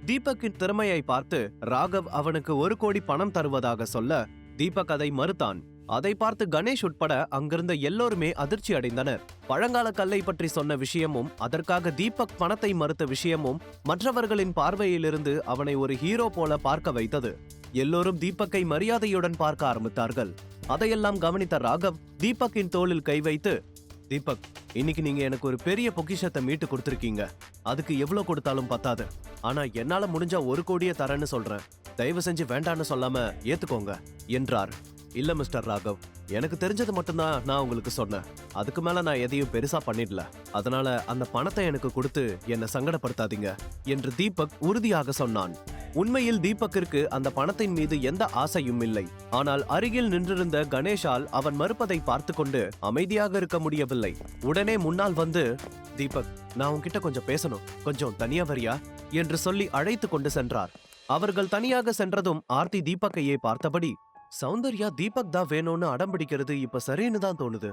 தீபக்கின் திறமையை பார்த்து ராகவ் அவனுக்கு 1 கோடி பணம் தருவதாக சொல்ல தீபக் அதை மறுத்தான். அதை பார்த்து கணேஷ் உட்பட அங்கிருந்த எல்லோருமே அதிர்ச்சி அடைந்தனர். பழங்கால கல்லை பற்றி சொன்ன விஷயமும் அதற்காக தீபக் பணத்தை மறுத்த விஷயமும் மற்றவர்களின் பார்வையிலிருந்து அவனை ஒரு ஹீரோ போல பார்க்க வைத்தது. எல்லோரும் தீபக்கை மரியாதையுடன் பார்க்க ஆரம்பித்தார்கள். அதையெல்லாம் கவனித்த ராகவ் தீபக்கின் தோளில் கை வைத்து, தீபக், இன்னைக்கு நீங்க எனக்கு ஒரு பெரிய பொக்கிஷத்தை மீட்டு கொடுத்திருக்கீங்க. அதுக்கு எவ்வளவு கொடுத்தாலும் பத்தாது. ஆனா என்னால முடிஞ்சா 1 கோடியை தரேன்னு சொல்றேன். தயவு செஞ்சு வேண்டான்னு சொல்லாம ஏத்துக்கோங்க என்றார். இல்ல மிஸ்டர் ராகவ், எனக்கு தெரிஞ்சது மட்டும்தான் நான் உங்களுக்கு சொன்னேன். அதுக்கு மேல நான் எதையும் பெருசா பண்ணிடல. அதனால அந்த பணத்தை எனக்கு கொடுத்து என்ன சங்கடப்படுத்தாதீங்க என்று தீபக் உறுதியாக சொன்னான். உண்மையில் தீபக்கிற்கு அந்த பணத்தின் மீது எந்த ஆசையும் இல்லை. ஆனால் அருகில் நின்றிருந்த கணேஷால் அவன் மறுப்பதை பார்த்து கொண்டு அமைதியாக இருக்க முடியவில்லை. உடனே முன்னால் வந்து, தீபக், நான் உன்கிட்ட கொஞ்சம் பேசணும், கொஞ்சம் தனியா வரியா என்று சொல்லி அழைத்து கொண்டு சென்றார். அவர்கள் தனியாக சென்றதும் ஆர்த்தி தீபக்கையே பார்த்தபடி, சௌந்தர்யா தீபக் தான் வேணும்னு அடம் பிடிக்கிறது இப்ப சரின்னு தான் தோணுது.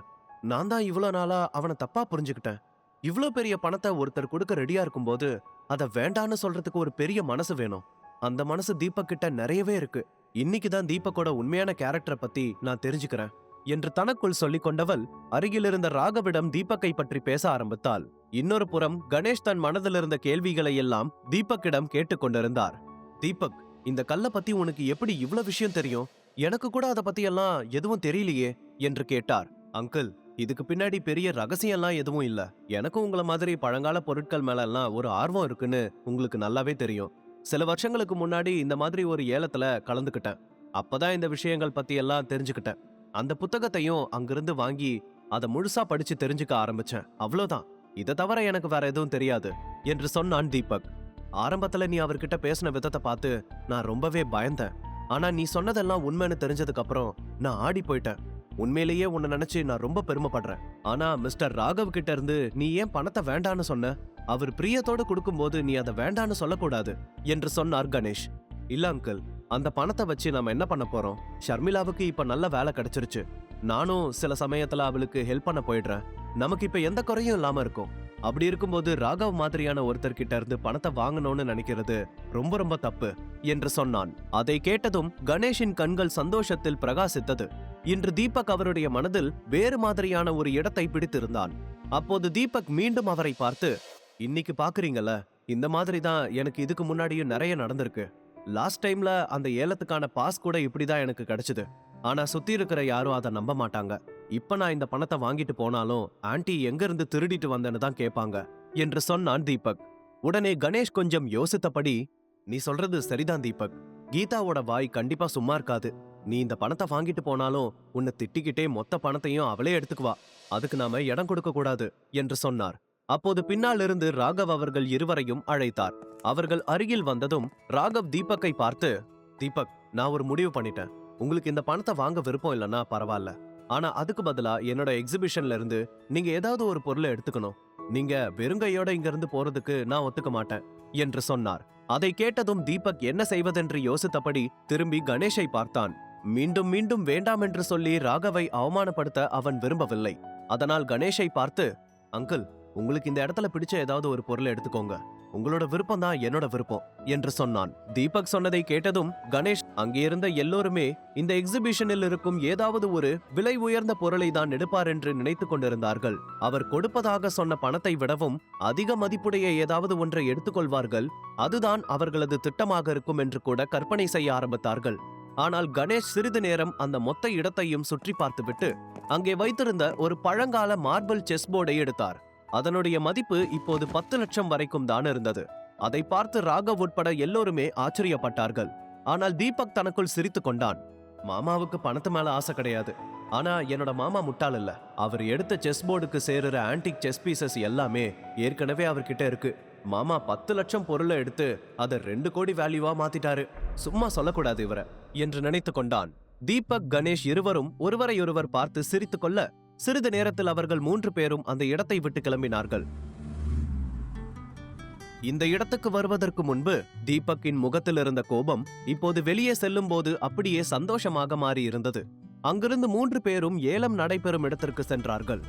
நான் தான் இவ்வளவு நாளா அவனை தப்பா புரிஞ்சுக்கிட்டேன். இவ்ளோ பெரிய பணத்தை ஒருத்தர் கொடுக்க ரெடியா இருக்கும்போது அதை வேண்டான்னு சொல்றதுக்கு ஒரு பெரிய மனசு வேணும். அந்த மனசு தீபக் கிட்ட நிறையவே இருக்கு. இன்னைக்குதான் தீபக்கோட உண்மையான கேரக்டரை பத்தி நான் தெரிஞ்சுக்கிறேன் என்று தனக்குள் சொல்லிக் கொண்டவள் அருகில் இருந்த ராகவிடம் தீபக்கை பற்றி பேச ஆரம்பித்தாள். இன்னொரு புறம் கணேஷ் தன் மனதில் இருந்த கேள்விகளை எல்லாம் தீபக்கிடம் கேட்டுக்கொண்டிருந்தார். தீபக், இந்த கல்லை பத்தி உனக்கு எப்படி இவ்வளவு விஷயம் தெரியும்? எனக்கு கூட அதை பத்தி எல்லாம் எதுவும் தெரியலையே என்று கேட்டார். அங்கிள், இதுக்கு பின்னாடி பெரிய ரகசியம்லாம் எதுவும் இல்ல. எனக்கும் உங்களை மாதிரி பழங்கால பொருட்கள் மேல எல்லாம் ஒரு ஆர்வம் இருக்குன்னு உங்களுக்கு நல்லாவே தெரியும். சில வருஷங்களுக்கு முன்னாடி இந்த மாதிரி ஒரு ஏலத்துல கலந்துக்கிட்டேன். அப்பதான் இந்த விஷயங்கள் பத்தி எல்லாம் தெரிஞ்சுக்கிட்டேன். அந்த புத்தகத்தையும் அங்கிருந்து வாங்கி அதை முழுசா படிச்சு தெரிஞ்சுக்க ஆரம்பிச்சேன். அவ்வளவுதான். இதை தவிர எனக்கு வேற எதுவும் தெரியாது என்று சொன்னான் தீபக். ஆரம்பத்துல நீ அவர்கிட்ட பேசின விதத்தை பார்த்து நான் ரொம்பவே பயந்தேன். ஆனா நீ சொன்னதெல்லாம் உண்மைன்னு தெரிஞ்சதுக்கு அப்புறம் நான் ஆடி போயிட்டேன். உண்மையிலேயே உன்னை நினைச்சு நான் ரொம்ப பெருமைப்படுறேன். ஆனா மிஸ்டர் ராகவ் கிட்ட இருந்து நீ ஏன் பணத்தை வேண்டான்னு சொன்ன? அவர் பிரியத்தோடு கொடுக்கும்போது நீ அதை வேண்டான்னு சொல்லக்கூடாது என்று சொன்னார் கணேஷ். இல்ல அங்கிள், அந்த பணத்தை வச்சு நாம என்ன பண்ண போறோம்? ஷர்மிளாவுக்கு இப்ப நல்ல வேலை கிடைச்சிருச்சு. நானும் சில சமயத்துல அவளுக்கு ஹெல்ப் பண்ண போயிடுறேன். நமக்கு இப்ப எந்த குறையும் இல்லாம இருக்கும். அப்படி இருக்கும்போது ராகவ் மாதிரியான ஒருத்தர் கிட்ட இருந்து பணத்தை வாங்கணும்னு நினைக்கிறது ரொம்ப ரொம்ப தப்பு என்று சொன்னான். அதை கேட்டதும் கணேஷின் கண்கள் சந்தோஷத்தில் பிரகாசித்தது. இன்று தீபக் அவருடைய மனதில் வேறு மாதிரியான ஒரு இடத்தை பிடித்திருந்தான். அப்போது தீபக் மீண்டும் அவரை பார்த்து, இன்னைக்கு பாக்குறீங்கல்ல, இந்த மாதிரி தான் எனக்கு இதுக்கு முன்னாடியும் நிறைய நடந்திருக்கு. லாஸ்ட் டைம்ல அந்த ஏலத்துக்கான பாஸ் கூட இப்படிதான் எனக்கு கிடைச்சது. ஆனா சுத்தி இருக்கிற யாரும் அதை நம்ப மாட்டாங்க. இப்ப நான் இந்த பணத்தை வாங்கிட்டு போனாலும் ஆன்ட்டி எங்க இருந்து திருடிட்டு வந்தேன்னு தான் கேட்பாங்க என்று சொன்னான் தீபக். உடனே கணேஷ் கொஞ்சம் யோசித்தபடி, நீ சொல்றது சரிதான் தீபக். கீதாவோட வாய் கண்டிப்பா சும்மா இருக்காது. நீ இந்த பணத்தை வாங்கிட்டு போனாலும் உன்னை திட்டிக்கிட்டே மொத்த பணத்தையும் அவளே எடுத்துக்குவா. அதுக்கு நாம இடம் கொடுக்க கூடாது என்று சொன்னார். அப்போது பின்னால் இருந்து ராகவ் அவர்கள் இருவரையும் அழைத்தார். அவர்கள் அருகில் வந்ததும் ராகவ் தீபக்கை பார்த்து, தீபக், நான் ஒரு முடிவு பண்ணிட்டேன். உங்களுக்கு இந்த பணத்தை வாங்க விருப்பம் இல்லைன்னா பரவாயில்ல. ஆனா அதுக்கு பதிலா என்னோட எக்ஸிபிஷன்ல இருந்து நீங்க ஏதாவது ஒரு பொருளை எடுத்துக்கணும். நீங்க வெறுங்கையோட இங்க இருந்து போறதுக்கு நான் ஒத்துக்க மாட்டேன் என்று சொன்னார். அதை கேட்டதும் தீபக் என்ன செய்வதென்று யோசித்தபடி திரும்பி கணேஷை பார்த்தான். மீண்டும் மீண்டும் வேண்டாம் என்று சொல்லி ராகவை அவமானப்படுத்த அவன் விரும்பவில்லை. அதனால் கணேஷை பார்த்து, அங்கிள், உங்களுக்கு இந்த இடத்துல பிடிச்ச ஏதாவது ஒரு பொருளை எடுத்துக்கோங்க. உங்களோட விருப்பம் தான் என்னோட விருப்பம் என்று சொன்னான். தீபக் சொன்னதை கேட்டதும் கணேஷ் அங்கே இருந்த எல்லோருமே இந்த எக்ஸிபிஷனில் இருக்கும் ஏதாவது ஒரு விலை உயர்ந்த பொருளை தான் எடுப்பார் என்று நினைத்துக் கொண்டிருந்தார்கள். அவர் கொடுப்பதாக சொன்ன பணத்தை விடவும் அதிக மதிப்புடைய ஏதாவது ஒன்றை எடுத்துக்கொள்வார்கள். அதுதான் அவர்களது திட்டமாக இருக்கும் என்று கூட கற்பனை செய்ய ஆரம்பித்தார்கள். ஆனால் கணேஷ் சிறிது நேரம் அந்த மொத்த இடத்தையும் சுற்றி பார்த்துவிட்டு அங்கே வைத்திருந்த ஒரு பழங்கால மார்பிள் செஸ் போர்டை எடுத்தார். அதனுடைய மதிப்பு இப்போது 10 லட்சம் வரைக்கும் தான் இருந்தது. அதை பார்த்து ராகவ் உட்பட எல்லோருமே ஆச்சரியப்பட்டார்கள். ஆனால் தீபக் தனக்குள் சிரித்து கொண்டான். மாமாவுக்கு பணத்து மேல ஆசை கிடையாது. ஆனா என்னோட மாமா முட்டாள் இல்ல. அவர் எடுத்த செஸ் போர்டுக்கு சேருற ஆன்டிக் செஸ் பீசஸ் எல்லாமே ஏற்கனவே அவர்கிட்ட இருக்கு. மாமா 10 லட்சம் பொருளை எடுத்து அதை 2 கோடி வேல்யூவா மாத்திட்டாரு. சும்மா சொல்லக்கூடாது இவரை என்று நினைத்து கொண்டான். தீபக், கணேஷ் இருவரும் ஒருவரையொருவர் பார்த்து சிரித்து கொள்ள சிறிது நேரத்தில் அவர்கள் 3 பேரும் அந்த இடத்தை விட்டு கிளம்பினார்கள். இந்த இடத்துக்கு வருவதற்கு முன்பு தீபக்கின் முகத்தில் இருந்த கோபம் இப்போது வெளியே செல்லும் போது அப்படியே சந்தோஷமாக மாறி இருந்தது. அங்கிருந்து 3 பேரும் ஏலம் நடைபெறும் இடத்திற்கு சென்றார்கள்.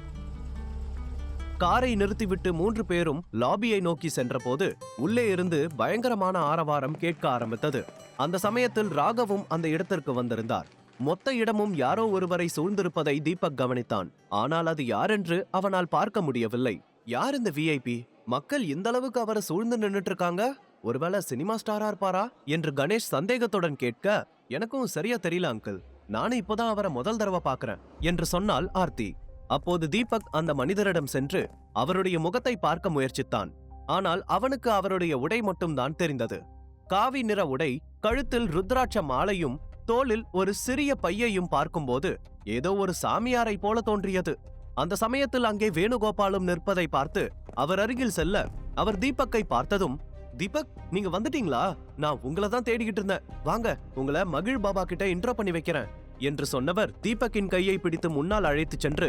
காரை நிறுத்திவிட்டு 3 பேரும் லாபியை நோக்கி சென்றபோது உள்ளே இருந்து பயங்கரமான ஆரவாரம் கேட்க ஆரம்பித்தது. அந்த சமயத்தில் ராகவும் அந்த இடத்திற்கு வந்திருந்தார். மொத்த இடமும் யாரோ ஒருவரை சூழ்ந்திருப்பதை தீபக் கவனித்தான். ஆனால் அது யாரென்று அவனால் பார்க்க முடியவில்லை. யார் இந்த விஐபி? மக்கள் இந்த அளவுக்கு அவரை சூழ்ந்து நின்னுட்டு இருக்காங்க. ஒருவேளை சினிமா ஸ்டாரா இருப்பாரா என்று கணேஷ் சந்தேகத்துடன் கேட்க, எனக்கும் சரியா தெரியல அங்கிள், நானும் இப்போதான் அவரை முதல் தடவை பார்க்கிறேன் என்று சொன்னாள் ஆர்த்தி. அப்போது தீபக் அந்த மனிதரிடம் சென்று அவருடைய முகத்தை பார்க்க முயற்சித்தான். ஆனால் அவனுக்கு அவருடைய உடை மட்டும் தான் தெரிந்தது. காவி நிற உடை, கழுத்தில் ருத்ராட்ச மாலையும் தோளில் ஒரு சிறிய பையையும் பார்க்கும்போது ஏதோ ஒரு சாமியாரை போல தோன்றியது. அந்த சமயத்தில் அங்கே வேணுகோபாலும் நிற்பதை பார்த்து அவர் அருகில் செல்ல, அவர் தீபக்கை பார்த்ததும், தீபக் நீங்க வந்துட்டீங்களா? நான் உங்களை தான் தேடிக்கிட்டு இருந்தேன். வாங்க, உங்களை மகிழ் பாபா கிட்ட இன்ட்ரோ பண்ணி வைக்கிறேன் என்று சொன்னவர் தீபக்கின் கையை பிடித்து முன்னால் அழைத்து சென்று,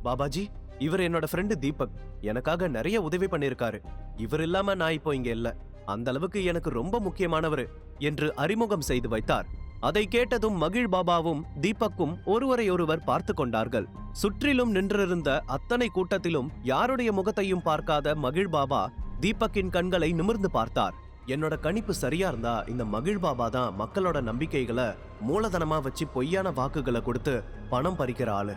பாபாஜி, இவர் என்னோட ஃப்ரெண்டு தீபக், எனக்காக நிறைய உதவி பண்ணிருக்காரு. இவர் இல்லாம நான் இப்போ இங்க இல்ல, அந்த அளவுக்கு எனக்கு ரொம்ப முக்கியமானவர் என்று அறிமுகம் செய்து வைத்தார். அதை கேட்டதும் மகிழ் பாபாவும் தீபக்கும் ஒருவரையொருவர் பார்த்து கொண்டார்கள். சுற்றிலும் நின்றிருந்த அத்தனை கூட்டத்திலும் யாருடைய முகத்தையும் பார்க்காத மகிழ் பாபா தீபக்கின் கண்களை நிமிர்ந்து பார்த்தார். என்னோட கணிப்பு சரியா இருந்தா இந்த மகிழ் பாபா தான் மக்களோட நம்பிக்கைகளை மூலதனமா வச்சு பொய்யான வாக்குகளை கொடுத்து பணம் பறிக்கிற ஆளு.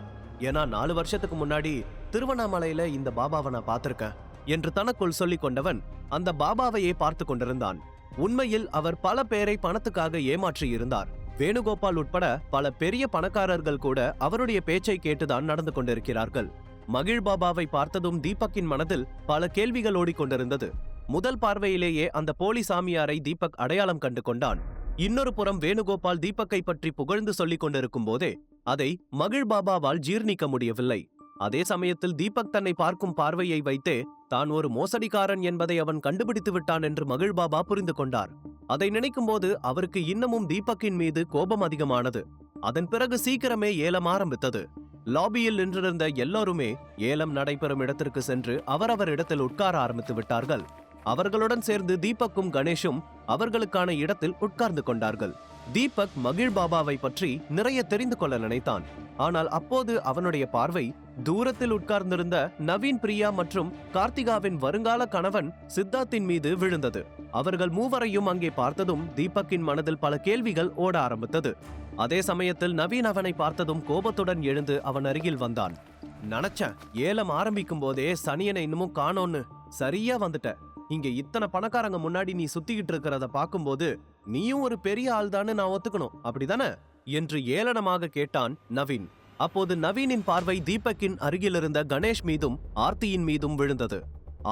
ஏன்னா 4 வருஷத்துக்கு முன்னாடி திருவண்ணாமலையில இந்த பாபாவை நான் பார்த்திருக்கேன் என்று தனக்குள் சொல்லிக் கொண்டவன் அந்த பாபாவையே பார்த்து கொண்டிருந்தான். உண்மையில் அவர் பல பேரை பணத்துக்காக ஏமாற்றி இருந்தார். வேணுகோபால் உட்பட பல பெரிய பணக்காரர்கள் கூட அவருடைய பேச்சை கேட்டுதான் நடந்து கொண்டிருக்கிறார்கள். மகிழ் பாபாவை பார்த்ததும் தீபக்கின் மனதில் பல கேள்விகள் ஓடிக்கொண்டிருந்தது. முதல் பார்வையிலேயே அந்த போலி சாமியாரை தீபக் அடையாளம் கண்டு கொண்டான். இன்னொரு புறம் வேணுகோபால் தீபக்கை பற்றி புகழ்ந்து சொல்லிக் கொண்டிருக்கும் போதே அதை மகிழ் பாபாவால் ஜீர்ணிக்க முடியவில்லை. அதே சமயத்தில் தீபக் தன்னை பார்க்கும் பார்வையை வைத்தே தான் ஒரு மோசடிக்காரன் என்பதை அவன் கண்டுபிடித்து விட்டான் என்று மகிழ் பாபா புரிந்து கொண்டார். அதை நினைக்கும் போது அவருக்கு இன்னமும் தீபக்கின் மீது கோபம் அதிகமானது. அதன் பிறகு சீக்கிரமே ஏலம் ஆரம்பித்தது. லாபியில் நின்றிருந்த எல்லோருமே ஏலம் நடைபெறும் இடத்திற்கு சென்று அவரவர் இடத்தில் உட்கார ஆரம்பித்து விட்டார்கள். அவர்களுடன் சேர்ந்து தீபக்கும் கணேஷும் அவர்களுக்கான இடத்தில் உட்கார்ந்து கொண்டார்கள். தீபக் மகிழ் பாபாவை பற்றி நிறைய தெரிந்து கொள்ள நினைத்தான். ஆனால் அப்போது அவனுடைய பார்வை தூரத்தில் உட்கார்ந்திருந்த நவீன், பிரியா மற்றும் கார்த்திகாவின் வருங்கால கணவன் சித்தார்த்தின் மீது விழுந்தது. அவர்கள் மூவரையும் அங்கே பார்த்ததும் தீபக்கின் மனதில் பல கேள்விகள் ஓட ஆரம்பித்தது. அதே சமயத்தில் நவீன் அவனை பார்த்ததும் கோபத்துடன் எழுந்து அவன் அருகில் வந்தான். நினைச்சேன், ஏலம் ஆரம்பிக்கும் போதே சனியனை இன்னமும் காணோன்னு. சரியா வந்துட்ட. இங்க இத்தனை பணக்காரங்க முன்னாடி நீ சுத்திக்கிட்டு இருக்கிறத பார்க்கும்போது நீயும் ஒரு பெரிய ஆள்தான்னு நான் ஒத்துக்கணும், அப்படிதானே என்று ஏளனமாக கேட்டான் நவீன். அப்போது நவீனின் பார்வை தீபக்கின் அருகில் இருந்த கணேஷ் மீதும் ஆர்த்தியின் மீதும் விழுந்தது.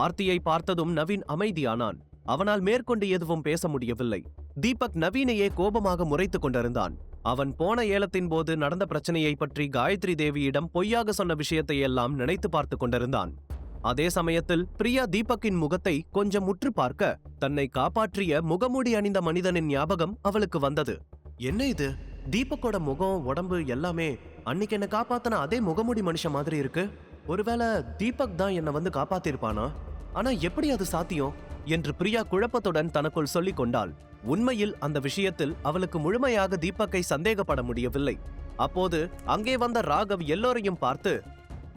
ஆர்த்தியை பார்த்ததும் நவீன் அமைதியானான். அவனால் மேற்கொண்டு எதுவும் பேச முடியவில்லை. தீபக் நவீனையே கோபமாக முறைத்துக் கொண்டிருந்தான். அவன் போன ஏலத்தின் போது நடந்த பிரச்சனையை பற்றி காயத்ரி தேவியிடம் பொய்யாக சொன்ன விஷயத்தை எல்லாம் நினைத்து பார்த்து கொண்டிருந்தான். அதே சமயத்தில் பிரியா தீபக்கின் முகத்தை கொஞ்சம் உற்று பார்க்க தன்னை காப்பாற்றிய முகமூடி அணிந்த மனிதனின் ஞாபகம் அவளுக்கு வந்தது. என்ன இது? தீபக்கோட முகம், உடம்பு எல்லாமே அன்னைக்கு என்ன காப்பாத்தின அதே முகமூடி மனுஷன் மாதிரி இருக்கு. ஒருவேளை தீபக் தான் என்ன வந்து காப்பாத்திருப்பானா? ஆனா எப்படி அது சாத்தியம் என்று பிரியா குழப்பத்துடன் தனக்குள் சொல்லிக் கொண்டாள். உண்மையில் அந்த விஷயத்தில் அவளுக்கு முழுமையாக தீபக்கை சந்தேகப்பட முடியவில்லை. அப்போது அங்கே வந்த ராகவ் எல்லோரையும் பார்த்து,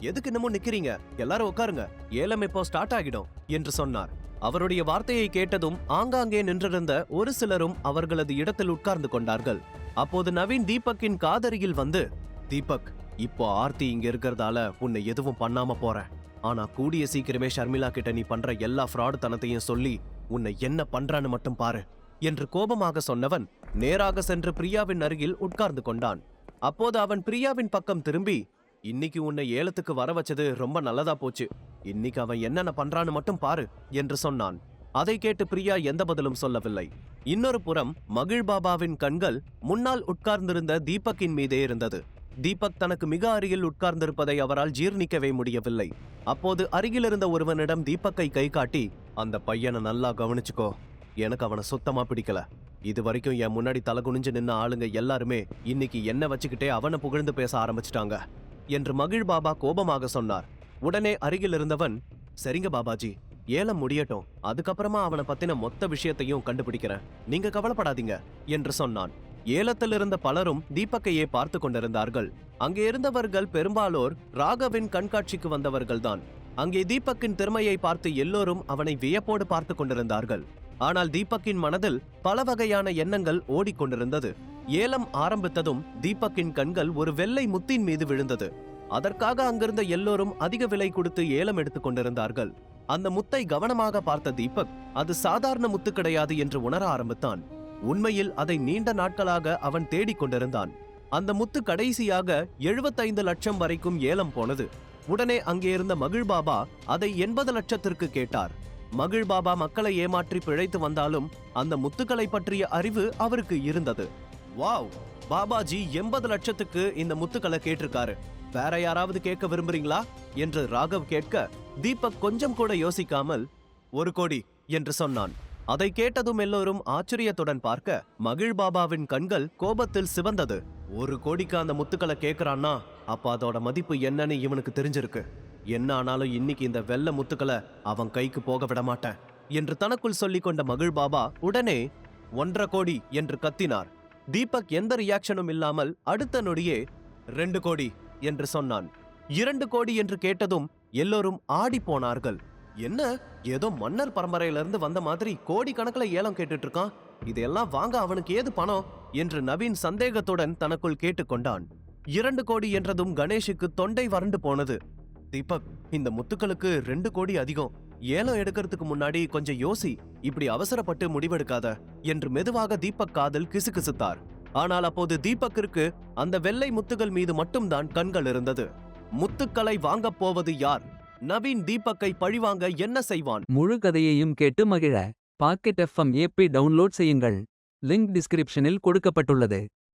எதுக்கு இன்னமும் நிக்கிறீங்க? எல்லாரும் உட்காருங்க, ஏலம் இப்போ ஸ்டார்ட் ஆகிடும் என்று சொன்னார். அவருடைய வார்த்தையை கேட்டதும் ஆங்காங்கே நின்றிருந்த ஒரு சிலரும் அவர்களது இடத்தில் உட்கார்ந்து கொண்டார்கள். அப்போது நவீன் தீபக்கின் காதருகில் வந்து, தீபக், இப்போ ஆர்த்தி இங்க இருக்கிறதால உன்னை எதுவும் பண்ணாம போறேன். ஆனா கூடிய சீக்கிரமே ஷர்மிளா கிட்ட நீ பண்ற எல்லா ஃப்ராடு தனத்தையும் சொல்லி உன்னை என்ன பண்றான்னு மட்டும் பாரு என்று கோபமாக சொன்னவன் நேராக சென்று பிரியாவின் அருகில் உட்கார்ந்து கொண்டான். அப்போது அவன் பிரியாவின் பக்கம் திரும்பி, இன்னைக்கு உன்னை ஏலத்துக்கு வர வச்சது ரொம்ப நல்லதா போச்சு. இன்னைக்கு அவன் என்னென்ன பண்றான்னு மட்டும் பாரு என்று சொன்னான். அதை கேட்டு பிரியா எந்த பதிலும் சொல்லவில்லை. இன்னொரு புறம் மகிழ் பாபாவின் கண்கள் முன்னால் உட்கார்ந்திருந்த தீபக்கின் மீதே இருந்தது. தீபக் தனக்கு மிக அருகில் உட்கார்ந்திருப்பதை அவரால் ஜீர்ணிக்கவே முடியவில்லை. அப்போது அருகில் இருந்த ஒருவனிடம் தீபக்கை கை காட்டி, அந்த பையனை நல்லா கவனிச்சுக்கோ, எனக்கு அவனை சுத்தமா பிடிக்கல. இது வரைக்கும் என் முன்னாடி தலகுனிஞ்சு நின்ன ஆளுங்க எல்லாருமே இன்னைக்கு என்ன வச்சுக்கிட்டே அவனை புகழ்ந்து பேச ஆரம்பிச்சிட்டாங்க என்று மகிழ் பாபா கோபமாக சொன்னார். உடனே அருகில் இருந்தவன், சரிங்க பாபாஜி, ஏலம் முடியட்டும், அதுக்கப்புறமா அவனை பத்தின மொத்த விஷயத்தையும் கண்டுபிடிக்கிறேன், நீங்க கவலைப்படாதீங்க என்று சொன்னான். ஏலத்தில் இருந்த பலரும் தீபக்கையே பார்த்து கொண்டிருந்தார்கள். அங்கே இருந்தவர்கள் பெரும்பாலோர் ராகவின் கண்காட்சிக்கு வந்தவர்கள்தான். அங்கே தீபக்கின் திறமையை பார்த்து எல்லோரும் அவனை வியப்போடு பார்த்து கொண்டிருந்தார்கள். ஆனால் தீபக்கின் மனதில் பல வகையான எண்ணங்கள் ஓடிக்கொண்டிருந்தது. ஏலம் ஆரம்பித்ததும் தீபக்கின் கண்கள் ஒரு வெள்ளை முத்தின் மீது விழுந்தது. அதற்காக அங்கிருந்த எல்லோரும் அதிக விலை கொடுத்து ஏலம் எடுத்துக் கொண்டிருந்தார்கள். அந்த முத்தை கவனமாக பார்த்த தீபக் அது சாதாரண முத்து கிடையாது என்று உணர ஆரம்பித்தான். உண்மையில் அதை நீண்ட நாட்களாக அவன் தேடிக் கொண்டிருந்தான். அந்த முத்து கடைசியாக 75 லட்சம் வரைக்கும் ஏலம் போனது. உடனே அங்கே இருந்த மகிழ் பாபா அதை 80 லட்சத்திற்கு கேட்டார். மகிழ் பாபா மக்களை ஏமாற்றி பிழைத்து வந்தாலும் அந்த முத்துக்களை பற்றிய அறிவு அவருக்கு இருந்தது. வாவ், பாபாஜி 80 லட்சத்துக்கு இந்த முத்துக்களை கேட்டிருக்காரு. வேற யாராவது கேட்க விரும்புறீங்களா என்று ராகவ் கேட்க, தீபக் கொஞ்சம் கூட யோசிக்காமல் 1 கோடி என்று சொன்னான். அதை கேட்டதும் எல்லோரும் ஆச்சரியத்துடன் பார்க்க, மகிழ் பாபாவின் கண்கள் கோபத்தில் சிவந்தது. 1 கோடிக்கு அந்த முத்துக்களை கேட்கிறான்னா அப்ப அதோட மதிப்பு என்னன்னு இவனுக்கு தெரிஞ்சிருக்கு. என்ன ஆனாலும் இன்னைக்கு இந்த வெள்ள முத்துக்களை அவன் கைக்கு போக விட மாட்டேன் என்று தனக்குள் சொல்லிக் கொண்ட மகிழ் பாபா உடனே 1.5 கோடி என்று கத்தினார். தீபக் எந்த ரியாக்ஷனும் இல்லாமல் அடுத்த நொடியே 2 கோடி என்று சொன்னான். 2 கோடி என்று கேட்டதும் எல்லோரும் ஆடி போனார்கள். என்ன, ஏதோ மன்னர் பரம்பரையிலிருந்து வந்த மாதிரி கோடி கணக்குல ஏலம் கேட்டுட்டு இருக்கான். இதெல்லாம் வாங்க அவனுக்கு ஏது பணம் என்று நவீன் சந்தேகத்துடன் தனக்குள் கேட்டுக்கொண்டான். 2 கோடி என்றதும் கணேஷுக்கு தொண்டை வறண்டு போனது. தீபக், இந்த முத்துக்களுக்கு 2 கோடி அதிகம். ஏலம் எடுக்கிறதுக்கு முன்னாடி கொஞ்சம் யோசி, இப்படி அவசரப்பட்டு முடிவெடுக்காத என்று மெதுவாக தீபக் காதில் கிசுகிசுத்தார். ஆனால் அப்போது தீபக்கிற்கு அந்த வெள்ளை முத்துகள் மீது மட்டும்தான் கண்கள் இருந்தது. முத்துக்களை வாங்கப் போவது யார்? நவீன் தீபக்கை பழிவாங்க என்ன செய்வான்? முழு கதையையும் கேட்டு மகிழ பாக்கெட் FM ஏபி டவுன்லோட் செய்யுங்கள். லிங்க் டிஸ்கிரிப்ஷனில் கொடுக்கப்பட்டுள்ளது.